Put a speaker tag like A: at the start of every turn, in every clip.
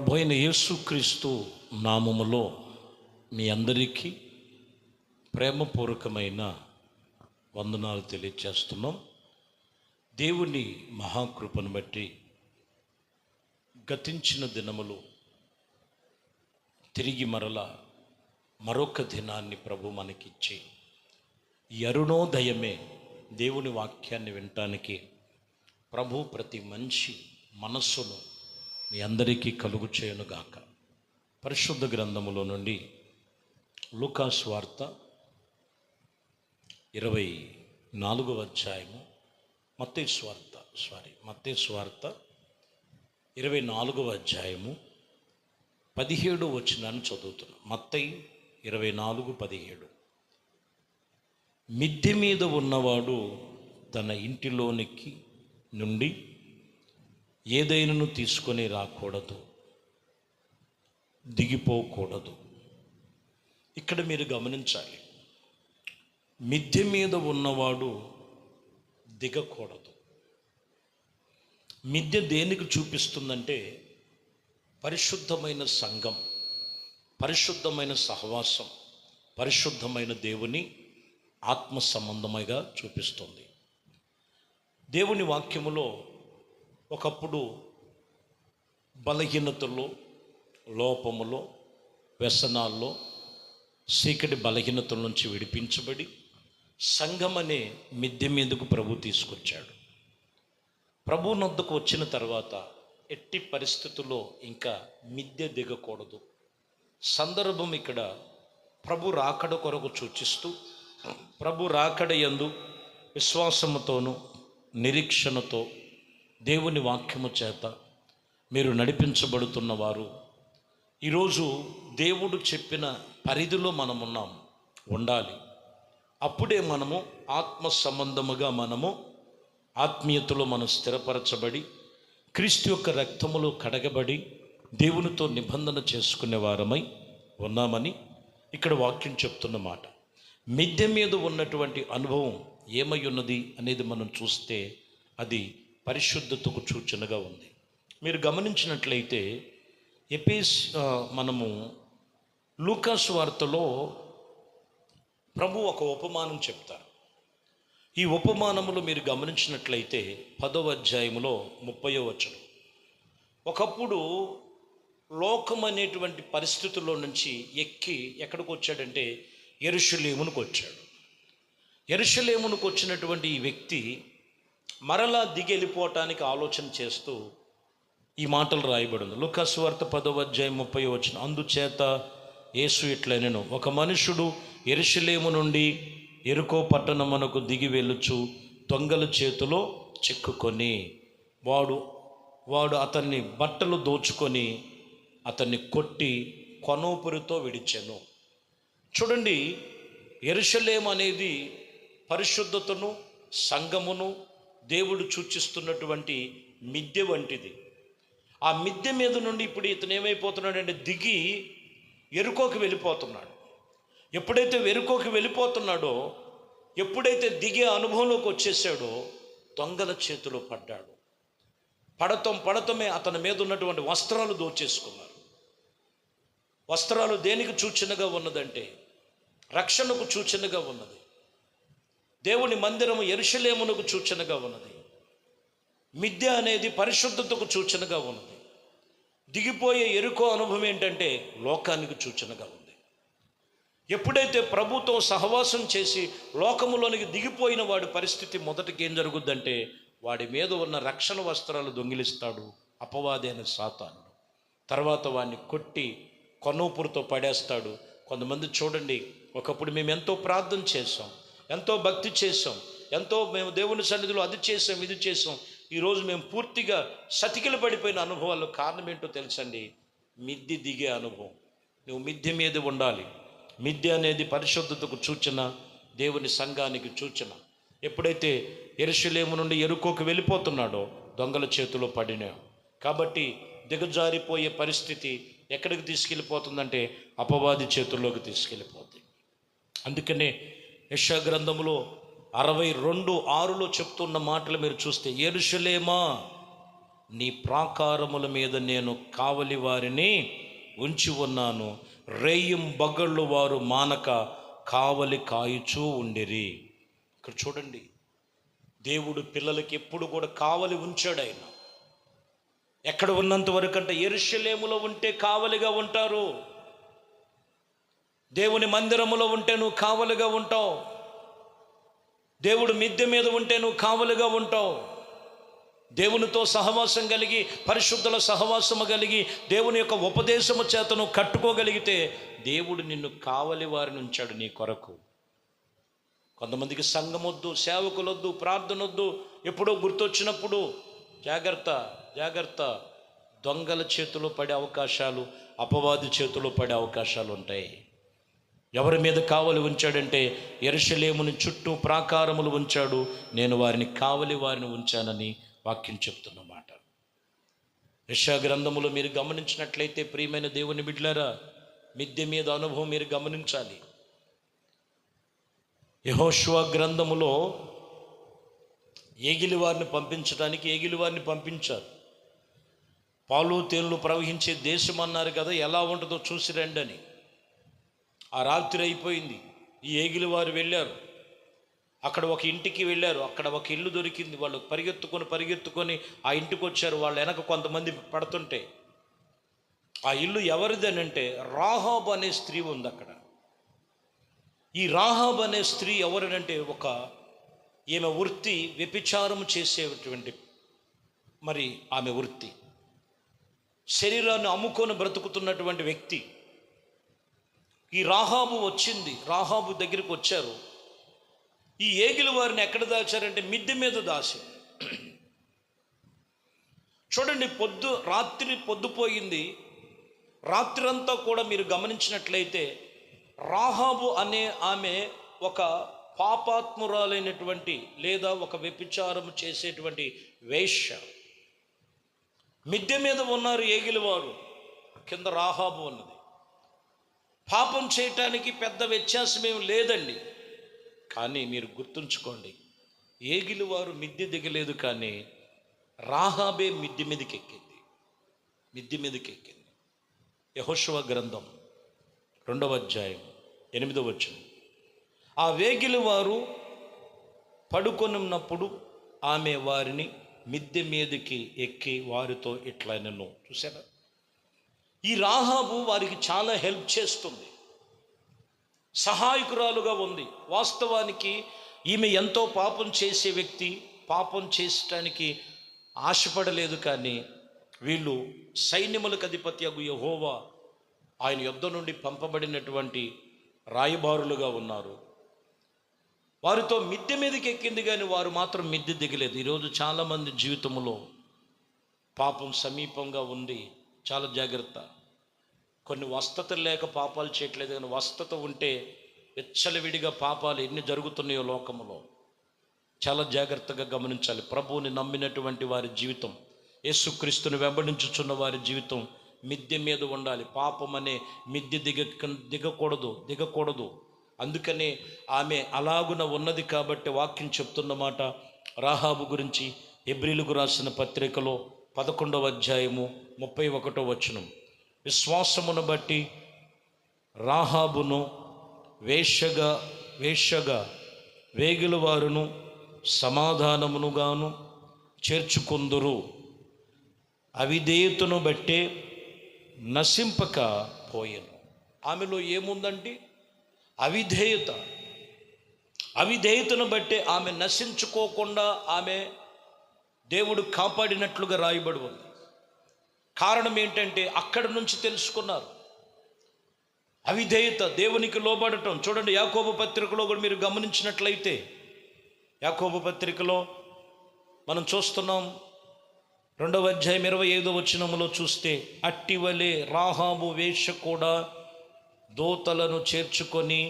A: ప్రభు అయిన యేసుక్రీస్తు నామములో మీ అందరికీ ప్రేమపూర్వకమైన వందనాలు తెలియజేస్తున్నాం. దేవుని మహాకృపను బట్టి గతించిన దినములు తిరిగి మరొక దినాన్ని ప్రభు మనకిచ్చి ఈ అరుణోదయమే దేవుని వాక్యాన్ని వినటానికి ప్రభు ప్రతి మనిషి మనస్సును మీ అందరికీ కలుగు చేయనుగాక. పరిశుద్ధ గ్రంథములో నుండి లూకాసు వార్త 24వ అధ్యాయము, మత్తయి సువార్త 24వ అధ్యాయము 17వ వచనాన్ని చదువుతున్నాం. మత్తయి 24:17. మిద్దె మీద ఉన్నవాడు తన ఇంటిలోనికి నుండి ఏదైనాను తీసుకొని రాకూడదు, దిగిపోకూడదు. ఇక్కడ మీరు గమనించాలి, మిద్దె మీద ఉన్నవాడు దిగకూడదు. మిద్దె దేనికి చూపిస్తుందంటే పరిశుద్ధమైన సంఘం, పరిశుద్ధమైన సహవాసం, పరిశుద్ధమైన దేవుని ఆత్మ సంబంధముగా చూపిస్తుంది. దేవుని వాక్యములో ఒకప్పుడు బలహీనతలో, లోపములో, వ్యసనాల్లో, చీకటి బలహీనతల నుంచి విడిపించబడి సంఘం అనే మిద్దె మీదకు ప్రభు తీసుకొచ్చాడు. ప్రభు నొద్దకు వచ్చిన తర్వాత ఎట్టి పరిస్థితుల్లో ఇంకా మిద్దె దిగకూడదు. సందర్భం ఇక్కడ ప్రభు రాకడ కొరకు సూచిస్తూ, ప్రభు రాకడ యందు విశ్వాసముతోనూ నిరీక్షణతో దేవుని వాక్యము చేత మీరు నడిపించబడుతున్న వారు ఈరోజు దేవుడు చెప్పిన పరిధిలో మనమున్నాం, ఉండాలి. అప్పుడే మనము ఆత్మ సంబంధముగా ఆత్మీయతలో మనం స్థిరపరచబడి క్రీస్తు యొక్క రక్తములో కడగబడి దేవునితో నిబంధన చేసుకునే వారమై ఉన్నామని ఇక్కడ వాక్యం చెప్తున్న మాట. మిద్దె మీద ఉన్నటువంటి అనుభవం ఏమై ఉన్నది అనేది మనం చూస్తే అది పరిశుద్ధతకు సూచనగా ఉంది. మీరు గమనించినట్లయితే మనము లూకాసు వార్తలో ప్రభు ఒక ఉపమానం చెప్తారు. ఈ ఉపమానములో మీరు గమనించినట్లయితే 10వ అధ్యాయములో 30వ వచనం. ఒకప్పుడు లోకం అనేటువంటి పరిస్థితుల్లో నుంచి ఎక్కి ఎక్కడికి వచ్చాడంటే యెరూషలేమునకు వచ్చాడు. యెరూషలేమునకు వచ్చినటువంటి ఈ వ్యక్తి మరలా దిగి వెళ్ళిపోవటానికి ఆలోచన చేస్తూ ఈ మాటలు రాయబడింది. లూకాసు వార్త 10వ అధ్యాయం 30వ వచనం. అందుచేత యేసు ఇట్లనెను, ఒక మనుషుడు యెరూషలేము నుండి యెరికో పట్టణమునకు దిగి వెళ్ళుచు దొంగల చేతిలో చిక్కుకొని వాడు అతన్ని బట్టలు దోచుకొని అతన్ని కొట్టి కొనూపిరితో విడిచెను. చూడండి, యెరూషలేము అనేది పరిశుద్ధతను, సంఘమును దేవుడు సూచిస్తున్నటువంటి మిద్దె వంటిది. ఆ మిద్దె మీద నుండి ఇప్పుడు ఇతను ఏమైపోతున్నాడంటే దిగి యెరికోకి వెళ్ళిపోతున్నాడు. ఎప్పుడైతే యెరికోకి వెళ్ళిపోతున్నాడో, ఎప్పుడైతే దిగే అనుభవంలోకి వచ్చేసాడో దొంగల చేతిలో పడ్డాడు. పడతమే అతని మీద ఉన్నటువంటి వస్త్రాలు దోచేసుకున్నారు. వస్త్రాలు దేనికి సూచనగా ఉన్నదంటే రక్షణకు సూచనగా ఉన్నది. దేవుని మందిరము యెరూషలేమునకు సూచనగా ఉన్నది. మిద్దె అనేది పరిశుద్ధతకు సూచనగా ఉన్నది. దిగిపోయే యెరికో అనుభవం ఏంటంటే లోకానికి సూచనగా ఉంది. ఎప్పుడైతే ప్రభుతో సహవాసం చేసి లోకములోనికి దిగిపోయిన వాడి పరిస్థితి మొదటికి ఏం జరుగుద్దంటే వాడి మీద ఉన్న రక్షణ వస్త్రాలు దొంగిలిస్తాడు అపవాది అయిన సాతానుడు. తర్వాత వాడిని కొట్టి కొనూపురితో పడేస్తాడు. కొంతమంది చూడండి, ఒకప్పుడు మేము ఎంతో ప్రార్థన చేసాం, ఎంతో భక్తి చేసాం, ఎంతో మేము దేవుని సన్నిధిలో అది చేసాం, ఇది చేసాం, ఈరోజు మేము పూర్తిగా సతికిల పడిపోయిన అనుభవాల్లో కారణం ఏంటో తెలుసండి, మిద్దె దిగే అనుభవం. నువ్వు మిద్దె మీద ఉండాలి. మిద్దె అనేది పరిశుద్ధతకు సూచన, దేవుని సంఘానికి సూచన. ఎప్పుడైతే యెరూషలేము నుండి యెరికోకి వెళ్ళిపోతున్నాడో దొంగల చేతిలో పడినాడు. కాబట్టి దిగజారిపోయే పరిస్థితి ఎక్కడికి తీసుకెళ్ళిపోతుందంటే అపవాది చేతుల్లోకి తీసుకెళ్ళిపోతుంది. అందుకనే యెషయా గ్రంథములో 62:6 చెప్తున్న మాటలు మీరు చూస్తే, యెరూషలేమా నీ ప్రాకారముల మీద నేను కావలి వారిని ఉంచి ఉన్నాను. రేయిం బగళ్ళు వారు మానక కావలి కాయుచూ ఉండిరి. ఇక్కడ చూడండి, దేవుడు పిల్లలకి ఎప్పుడు కూడా కావలి ఉంచాడు. ఆయన ఎక్కడ ఉన్నంత వరకు అంటే యెరూషలేములో ఉంటే కావలిగా ఉంటారు. దేవుని మందిరములో ఉంటే నువ్వు కావలిగా ఉంటావు. దేవుడు మిద్దె మీద ఉంటే నువ్వు కావలిగా ఉంటావు. దేవునితో సహవాసం కలిగి, పరిశుద్ధుల సహవాసము కలిగి, దేవుని యొక్క ఉపదేశము చేత నువ్వు కట్టుకోగలిగితే దేవుడు నిన్ను కావలి వారిని ఉంచాడు నీ కొరకు. కొంతమందికి సంఘం వద్దు, సేవకులొద్దు, ప్రార్థనొద్దు, ఎప్పుడో గుర్తొచ్చినప్పుడు జాగ్రత్త జాగ్రత్త. దొంగల చేతిలో పడే అవకాశాలు, అపవాది చేతిలో పడే అవకాశాలు ఉంటాయి. ఎవరి మీద కావలి ఉంచాడంటే యెరూషలేముని చుట్టూ ప్రాకారములు ఉంచాడు. నేను వారిని కావలి వారిని ఉంచానని వాక్యం చెప్తున్నమాట. యెషయా గ్రంథములో మీరు గమనించినట్లయితే ప్రియమైన దేవుని బిడ్డలారా, మిద్దె మీద అనుభవం మీరు గమనించాలి. యెహోషువ గ్రంథములో ఏగిలి వారిని పంపించడానికి ఏగిలి వారిని పంపించారు. పాలు తేనెలు ప్రవహించే దేశం అన్నారు కదా, ఎలా ఉంటుందో చూసి రండి అని. ఆ రాత్రి అయిపోయింది. ఈ ఏగిలి వారు వెళ్ళారు. అక్కడ ఒక ఇంటికి వెళ్ళారు. అక్కడ ఒక ఇల్లు దొరికింది. వాళ్ళు పరిగెత్తుకొని ఆ ఇంటికి వచ్చారు. వాళ్ళ వెనక కొంతమంది పడుతుంటే, ఆ ఇల్లు ఎవరిదనంటే రాహాబు అనే స్త్రీ ఉంది అక్కడ. ఈ రాహాబు అనే స్త్రీ ఎవరనంటే ఈమె వృత్తి వ్యభిచారం చేసేటువంటి ఆమె వృత్తి. శరీరాన్ని అమ్ముకొని బ్రతుకుతున్నటువంటి వ్యక్తి. ఈ రాహాబు వచ్చింది. రాహాబు దగ్గరికి వచ్చారు. ఈ ఏగిలి వారిని ఎక్కడ దాచారంటే మిద్దె మీద దాచారు. చూడండి, రాత్రి పొద్దుపోయింది. రాత్రంతా కూడా మీరు గమనించినట్లయితే రాహాబు అనే ఆమె ఒక పాపాత్మురాలైనటువంటి లేదా ఒక వ్యభిచారం చేసేటువంటి వేశ్య. మిద్దె మీద ఉన్నారు ఏగిలి వారు, కింద రాహాబు ఉన్నది. పాపం చేయటానికి పెద్ద వ్యత్యాసం ఏమి లేదండి. కానీ మీరు గుర్తుంచుకోండి, ఏగిలి వారు మిద్దె దిగలేదు, కానీ రాహాబే మిద్దె మీదకి ఎక్కింది. యెహోషువ గ్రంథం 2వ అధ్యాయం 8వ వచనం. ఆ వేగిలి వారు పడుకొనున్నప్పుడు ఆమె వారిని మిద్దె మీదకి ఎక్కి వారితో ఇట్లనెను. చూసారా, ఈ రాహాబు వారికి చాలా హెల్ప్ చేస్తుంది, సహాయకురాలుగా ఉంది. వాస్తవానికి ఈమె ఎంతో పాపం చేసే వ్యక్తి, పాపం చేసటానికి ఆశపడలేదు. కానీ వీళ్ళు సైన్యములకు అధిపతి అగు యెహోవా ఆయన యుద్ధ నుండి పంపబడినటువంటి రాయబారులుగా ఉన్నారు. వారితో మిద్దె మీదకి ఎక్కింది, కానీ వారు మాత్రం మిద్దె దిగలేదు. ఈరోజు చాలామంది జీవితంలో పాపం సమీపంగా ఉంది. చాలా జాగ్రత్త. కొన్ని వస్తతలు లేక పాపాలు చేయట్లేదు, కానీ వస్తత ఉంటే విచ్చలవిడిగా పాపాలు ఎన్ని జరుగుతున్నాయో లోకములో. చాలా జాగ్రత్తగా గమనించాలి. ప్రభువుని నమ్మినటువంటి వారి జీవితం, యేసుక్రీస్తుని వెంబడించుచున్న వారి జీవితం మిద్దె మీద ఉండాలి. పాపం అనే మిద్దె దిగకూడదు. అందుకనే ఆమె అలాగున ఉన్నది కాబట్టి వాక్యం చెప్తున్నమాట రాహాబు గురించి. హెబ్రీయులకు రాసిన పత్రికలో 11వ అధ్యాయము 31వ వచనం. విశ్వాసమును బట్టి రాహాబును వేశ్యగా వేగిలి వారును సమాధానమునుగాను చేర్చుకొందురు. అవిధేయతను బట్టే నశింపక పోయెను. ఆమెలో ఏముందండి? అవిధేయతను బట్టే ఆమె నశించుకోకుండా ఆమె దేవుడు కాపాడినట్లుగా రాయబడి ఉంది. కారణం ఏంటంటే అక్కడి నుంచి తెలుసుకున్నారు. అవిధేయత, దేవునికి లోబడటం. చూడండి, యాకోబు పత్రికలో కూడా మీరు గమనించినట్లయితే, యాకోబు పత్రికలో మనం చూస్తున్నాం 2వ అధ్యాయం 25వ వచనములో చూస్తే, అట్టివలే రాహాబు వేశ్య కూడా దూతలను చేర్చుకొని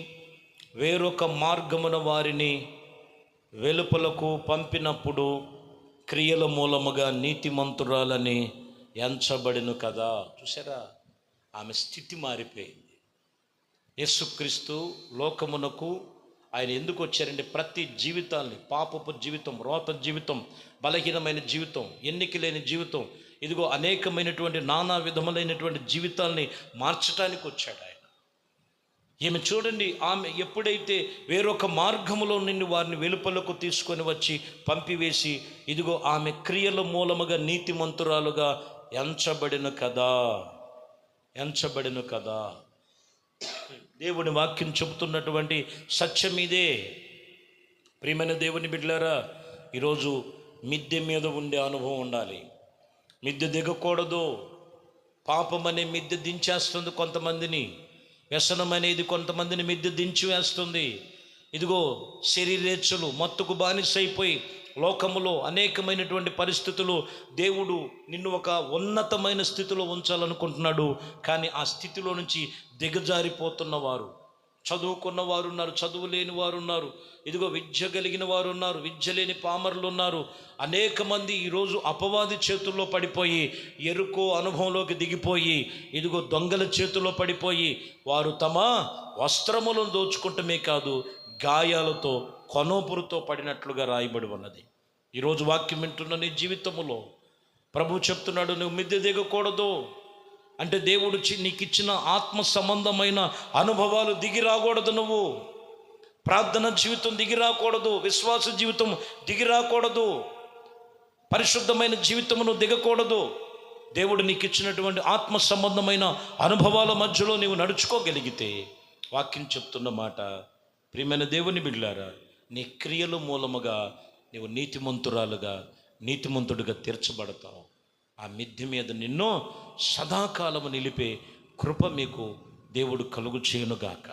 A: వేరొక మార్గమున వారిని వెలుపలకు పంపినప్పుడు క్రియల మూలముగా నీతిమంతురాలని ఎంచబడిను కదా. చూసారా, ఆమె స్థితి మారిపోయింది. యేసుక్రీస్తు లోకమునకు ఆయన ఎందుకు వచ్చారంటే ప్రతి జీవితాన్ని, పాపపు జీవితం, రోత జీవితం, బలహీనమైన జీవితం, ఎన్నిక లేని జీవితం, ఇదిగో అనేకమైనటువంటి నానా విధములైనటువంటి జీవితాల్ని మార్చడానికి వచ్చాడు ఆయన. ఈమె చూడండి, ఆమె ఎప్పుడైతే వేరొక మార్గములో నిన్ను వారిని వెలుపలకు తీసుకొని వచ్చి పంపివేసి, ఇదిగో ఆమె క్రియల మూలముగా నీతిమంతురాలుగా ఎంచబడిన కదా. దేవుని వాక్యం చెబుతున్నటువంటి సత్యం ఇదే. ప్రియమైన దేవుని బిడ్డలారా, ఈరోజు మిద్దె మీద ఉండే అనుభవం ఉండాలి. మిద్దె దిగకూడదు. పాపం అనే మిద్దె దించేస్తుంది కొంతమందిని, వ్యసనం అనేది కొంతమందిని మిద్దె దించి వేస్తుంది. ఇదిగో శరీరేచ్ఛలు మత్తుకు బానిసైపోయి లోకములో అనేకమైనటువంటి పరిస్థితులు, దేవుడు నిన్ను ఒక ఉన్నతమైన స్థితిలో ఉంచాలనుకుంటున్నాడు. కానీ ఆ స్థితిలో నుంచి దిగజారిపోతున్న వారు, చదువుకున్న వారు ఉన్నారు, చదువు లేని వారు ఉన్నారు, ఇదిగో విద్య కలిగిన వారు ఉన్నారు, విద్య లేని పామరులు ఉన్నారు. అనేక మంది ఈరోజు అపవాది చేతుల్లో పడిపోయి, ఎరుకో అనుభవంలోకి దిగిపోయి, ఇదిగో దొంగల చేతుల్లో పడిపోయి, వారు తమ వస్త్రములను దోచుకుంటమే కాదు, గాయాలతో కొనోపురుతో పడినట్లుగా రాయబడి ఉన్నది. ఈరోజు వాక్యం వింటున్న నీ జీవితంలో ప్రభు చెప్తున్నాడు, నువ్వు మిద్దె దిగకూడదు అంటే దేవుడు నీకు ఇచ్చిన ఆత్మ సంబంధమైన అనుభవాలు దిగి రాకూడదు. నువ్వు ప్రార్థన జీవితం దిగి రాకూడదు, విశ్వాస జీవితం దిగి రాకూడదు, పరిశుద్ధమైన జీవితమును దిగకూడదు. దేవుడు నీకు ఇచ్చినటువంటి ఆత్మ సంబంధమైన అనుభవాల మధ్యలో నీవు నడుచుకోగలిగితే, వాక్యం చెప్తున్న మాట, ప్రియమైన దేవుని బిడ్డలారా, నీ క్రియల మూలముగా నీవు నీతిమంతుడిగా తీర్చబడతావు. ఆ మిద్దె మీద నిన్ను సదాకాలము నిలిపే కృప మీకు దేవుడు కలుగు చేయునుగాక.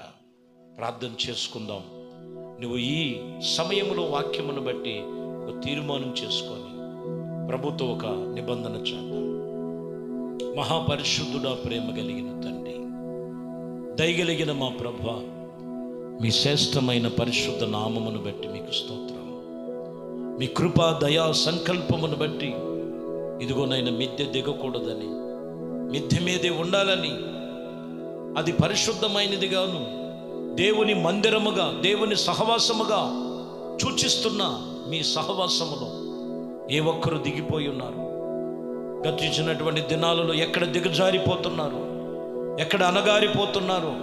A: ప్రార్థన చేసుకుందాం. నువ్వు ఈ సమయంలో వాక్యమును బట్టి ఒక తీర్మానం చేసుకొని ప్రభుతో ఒక నిబంధన చేద్దాం. మహాపరిశుద్ధుడా, ప్రేమ కలిగిన తండ్రి, దయగలిగిన మా ప్రభువా, మీ శ్రేష్టమైన పరిశుద్ధ నామమును బట్టి మీకు స్తోత్రం. మీ కృపా దయా సంకల్పమును బట్టి ఇదిగోనైనా మిద్దె దిగకూడదని, మిద్దె మీదే ఉండాలని, అది పరిశుద్ధమైనదిగాను దేవుని మందిరముగా, దేవుని సహవాసముగా సూచిస్తున్న మీ సహవాసములో ఏ ఒక్కరు దిగిపోయి ఉన్నారు? గతించినటువంటి దినాలలో ఎక్కడ దిగజారిపోతున్నారు, ఎక్కడ అనగారిపోతున్నారు,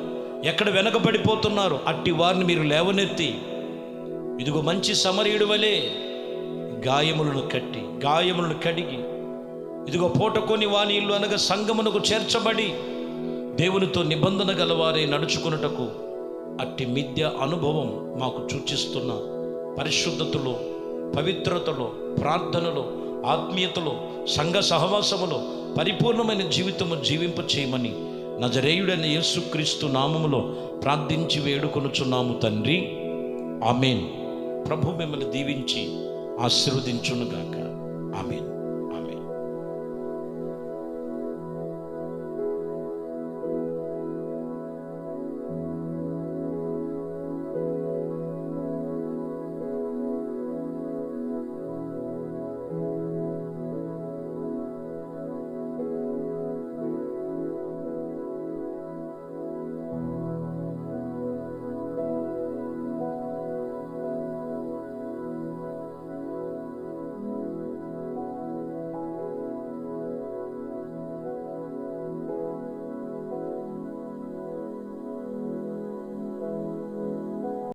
A: ఎక్కడ వెనకబడిపోతున్నారు, అట్టి వారిని మీరు లేవనెత్తి, ఇదిగో మంచి సమరయుడి వలె గాయములను కడిగి, ఇదిగో పూటకొని వాని ఇల్లు అనగా సంగమునకు చేర్చబడి దేవునితో నిబంధన గలవారే నడుచుకున్నటకు అట్టి మిథ్య అనుభవం మాకు సూచిస్తున్న పరిశుద్ధతలో, పవిత్రతలో, ప్రార్థనలో, ఆత్మీయతలో, సంఘ సహవాసములో పరిపూర్ణమైన జీవితము జీవింప చేయమని నజరేయుడైన యేసుక్రీస్తు నామములో ప్రార్థించి వేడుకొనుచున్నాము తండ్రి, ఆమేన్. ప్రభు మిమ్మల్ని దీవించి ఆశీర్వదించునుగాక. ఆమేన్.